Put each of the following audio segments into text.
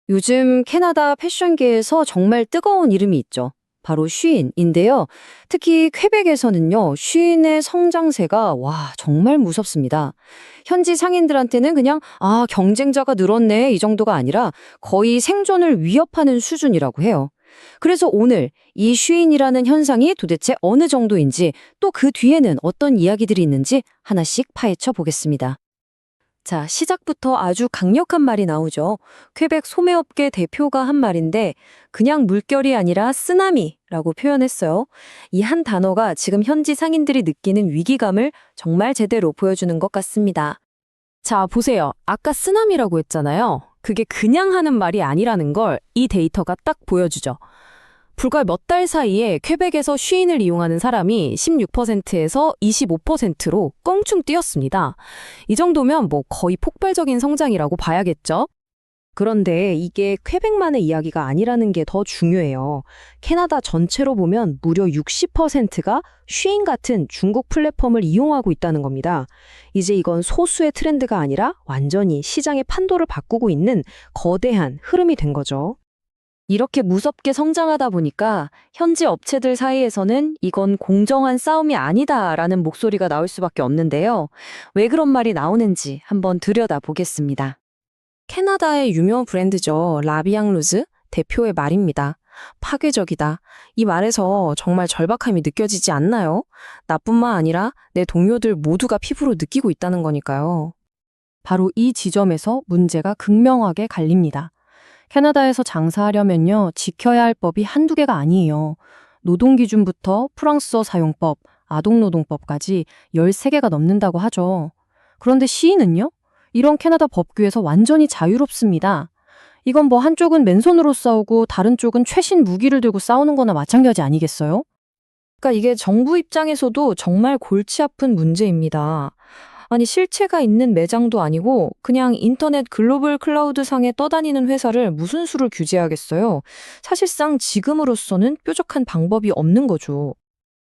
요즘 캐나다 패션계에서 정말 뜨거운 이름이 있죠. 바로 쉬인인데요. 특히 퀘벡에서는요, 쉬인의 성장세가 정말 무섭습니다. 현지 상인들한테는 그냥 경쟁자가 늘었네 이 정도가 아니라 거의 생존을 위협하는 수준이라고 해요. 그래서 오늘 이 쉬인이라는 현상이 도대체 어느 정도인지 또 그 뒤에는 어떤 이야기들이 있는지 하나씩 파헤쳐 보겠습니다. 자, 시작부터 아주 강력한 말이 나오죠. 퀘벡 소매업계 대표가 한 말인데 그냥 물결이 아니라 쓰나미라고 표현했어요. 이 한 단어가 지금 현지 상인들이 느끼는 위기감을 정말 제대로 보여주는 것 같습니다. 자, 보세요. 아까 쓰나미라고 했잖아요. 그게 그냥 하는 말이 아니라는 걸 이 데이터가 딱 보여주죠. 불과 몇 달 사이에 퀘벡에서 쉬인을 이용하는 사람이 16%에서 25%로 껑충 뛰었습니다. 이 정도면 거의 폭발적인 성장이라고 봐야겠죠? 그런데 이게 퀘벡만의 이야기가 아니라는 게 더 중요해요. 캐나다 전체로 보면 무려 60%가 쉬인 같은 중국 플랫폼을 이용하고 있다는 겁니다. 이제 이건 소수의 트렌드가 아니라 완전히 시장의 판도를 바꾸고 있는 거대한 흐름이 된 거죠. 이렇게 무섭게 성장하다 보니까 현지 업체들 사이에서는 이건 공정한 싸움이 아니다라는 목소리가 나올 수밖에 없는데요. 왜 그런 말이 나오는지 한번 들여다보겠습니다. 캐나다의 유명 브랜드죠. 라비앙 루즈 대표의 말입니다. 파괴적이다. 이 말에서 정말 절박함이 느껴지지 않나요? 나뿐만 아니라 내 동료들 모두가 피부로 느끼고 있다는 거니까요. 바로 이 지점에서 문제가 극명하게 갈립니다. 캐나다에서 장사하려면요, 지켜야 할 법이 한두 개가 아니에요. 노동기준부터 프랑스어 사용법, 아동노동법까지 13개가 넘는다고 하죠. 그런데 시인은요? 이런 캐나다 법규에서 완전히 자유롭습니다. 이건 한쪽은 맨손으로 싸우고 다른 쪽은 최신 무기를 들고 싸우는 거나 마찬가지 아니겠어요? 그러니까 이게 정부 입장에서도 정말 골치 아픈 문제입니다. 아니, 실체가 있는 매장도 아니고 그냥 인터넷 글로벌 클라우드 상에 떠다니는 회사를 무슨 수를 규제하겠어요? 사실상 지금으로서는 뾰족한 방법이 없는 거죠.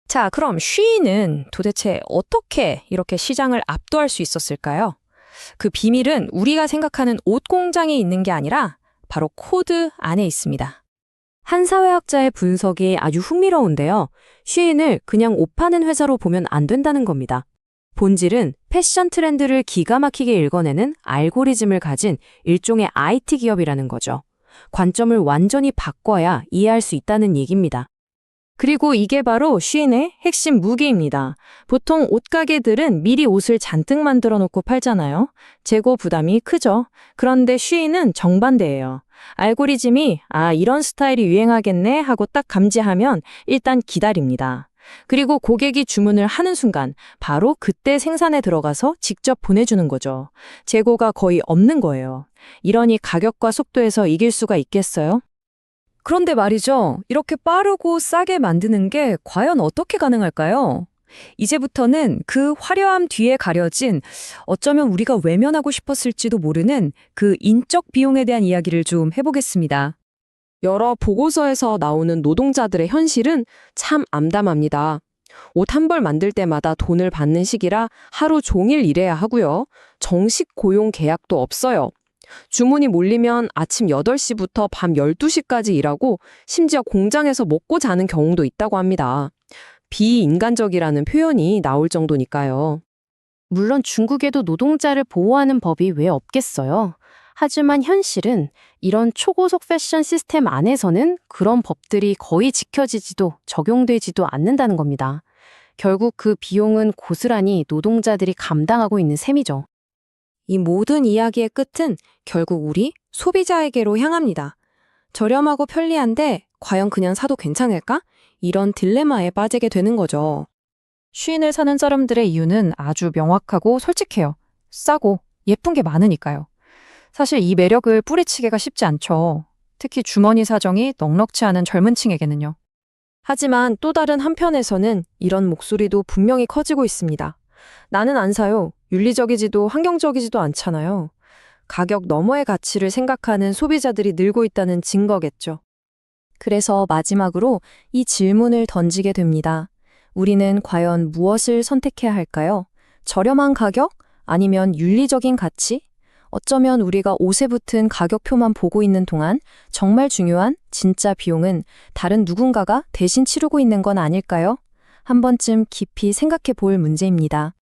자, 그럼 쉬인은 도대체 어떻게 이렇게 시장을 압도할 수 있었을까요? 그 비밀은 우리가 생각하는 옷 공장에 있는 게 아니라 바로 코드 안에 있습니다. 한 사회학자의 분석이 아주 흥미로운데요. 쉬인을 그냥 옷 파는 회사로 보면 안 된다는 겁니다. 본질은 패션 트렌드를 기가 막히게 읽어내는 알고리즘을 가진 일종의 IT 기업이라는 거죠. 관점을 완전히 바꿔야 이해할 수 있다는 얘기입니다. 그리고 이게 바로 쉬인의 핵심 무기입니다. 보통 옷가게들은 미리 옷을 잔뜩 만들어 놓고 팔잖아요. 재고 부담이 크죠. 그런데 쉬인은 정반대예요. 알고리즘이 이런 스타일이 유행하겠네 하고 딱 감지하면 일단 기다립니다. 그리고 고객이 주문을 하는 순간 바로 그때 생산에 들어가서 직접 보내주는 거죠. 재고가 거의 없는 거예요. 이러니 가격과 속도에서 이길 수가 있겠어요? 그런데 말이죠. 이렇게 빠르고 싸게 만드는 게 과연 어떻게 가능할까요? 이제부터는 그 화려함 뒤에 가려진 어쩌면 우리가 외면하고 싶었을지도 모르는 그 인적 비용에 대한 이야기를 좀 해보겠습니다. 여러 보고서에서 나오는 노동자들의 현실은 참 암담합니다. 옷 한 벌 만들 때마다 돈을 받는 시기라 하루 종일 일해야 하고요. 정식 고용 계약도 없어요. 주문이 몰리면 아침 8시부터 밤 12시까지 일하고 심지어 공장에서 먹고 자는 경우도 있다고 합니다. 비인간적이라는 표현이 나올 정도니까요. 물론 중국에도 노동자를 보호하는 법이 왜 없겠어요. 하지만 현실은 이런 초고속 패션 시스템 안에서는 그런 법들이 거의 지켜지지도 적용되지도 않는다는 겁니다. 결국 그 비용은 고스란히 노동자들이 감당하고 있는 셈이죠. 이 모든 이야기의 끝은 결국 우리 소비자에게로 향합니다. 저렴하고 편리한데 과연 그냥 사도 괜찮을까? 이런 딜레마에 빠지게 되는 거죠. 쉬인을 사는 사람들의 이유는 아주 명확하고 솔직해요. 싸고 예쁜 게 많으니까요. 사실 이 매력을 뿌리치기가 쉽지 않죠. 특히 주머니 사정이 넉넉치 않은 젊은 층에게는요. 하지만 또 다른 한편에서는 이런 목소리도 분명히 커지고 있습니다. 나는 안 사요. 윤리적이지도 환경적이지도 않잖아요. 가격 너머의 가치를 생각하는 소비자들이 늘고 있다는 증거겠죠. 그래서 마지막으로 이 질문을 던지게 됩니다. 우리는 과연 무엇을 선택해야 할까요? 저렴한 가격? 아니면 윤리적인 가치? 어쩌면 우리가 옷에 붙은 가격표만 보고 있는 동안 정말 중요한 진짜 비용은 다른 누군가가 대신 치르고 있는 건 아닐까요? 한 번쯤 깊이 생각해 볼 문제입니다.